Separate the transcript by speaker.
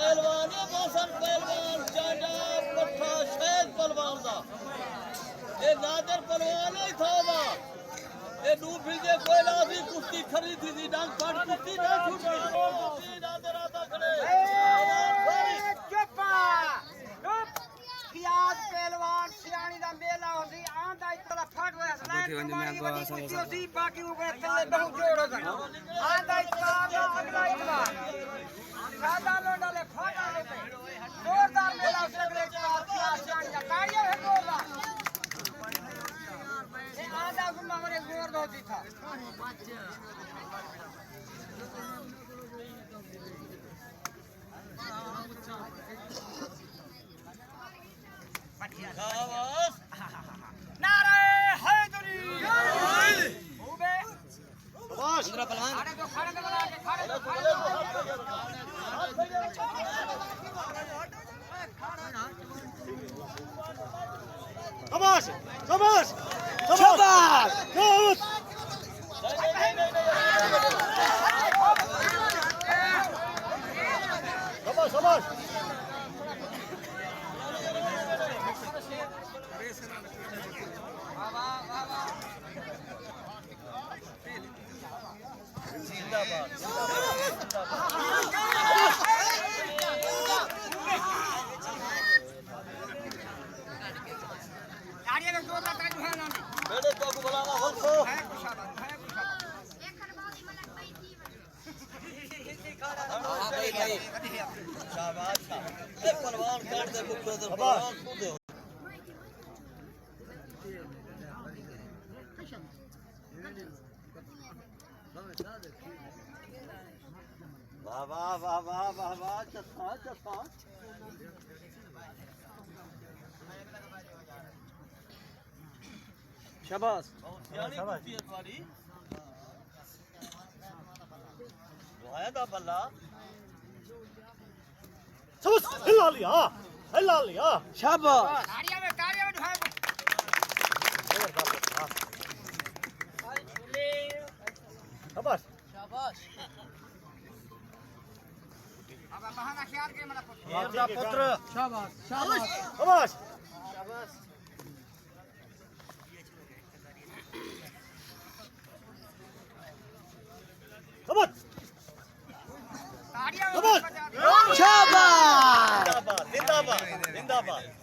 Speaker 1: पहलवान ये मौसम पहलवान चाचा पट्टा शहीद पहलवान दा ये नादर पहलवान ही था दा ये दू फिर जे कोई लाजी कुश्ती खरीदी थी डांग पाट कुश्ती ना छूटी कुश्ती नादर आता खड़े
Speaker 2: चुप खियाज पहलवान सियाणी दा मेला होंदी आंदा इतला फट होया लाइन कमानी वडी कुश्ती होंदी बाकी ऊपर तले बहु जोड़ हो गए आंदा इतला अगला इतला सादा लोंडा ले फाटा ले जोरदार मेला उस अगले चार सियाणी दा ताड़ियां है जोरदार ये आंदा गुम्मा मरे जोर होती था
Speaker 1: शाबाश
Speaker 2: नारे हैदरी उबे
Speaker 1: शाबाश इंद्र पहलवान
Speaker 2: अरे तो खड़े बना के खड़े
Speaker 1: शाबाश शाबाश शाबाश शाबाश शाबाश जिंदाबाद
Speaker 2: गाड़ी में जोरदार ताली है ना
Speaker 1: बेटे तो को बुलाना हो तो
Speaker 2: है शाबाश
Speaker 1: हां भाई भाई शाबाश एक पहलवान काट दे मुख उधर पहलवान को दे वाह वाह वाह वाह वाह वाह चस्सा चस्सा शाबाश शाबाश तुम्हारी वाया दा बल्ला शाबाश हिला लिया शाबाश
Speaker 2: गाड़ियां में ढाल
Speaker 1: शाबाश
Speaker 2: शाबाश अब बहाना ख्याल के मेरा
Speaker 1: पुत्र
Speaker 2: शाबाश शाबाश
Speaker 1: शाबाश
Speaker 2: शाबाश
Speaker 1: शाबाश
Speaker 2: गाड़ियां
Speaker 1: शाबाश
Speaker 2: शाबाश
Speaker 1: जिंदाबाद जिंदाबाद जिंदाबाद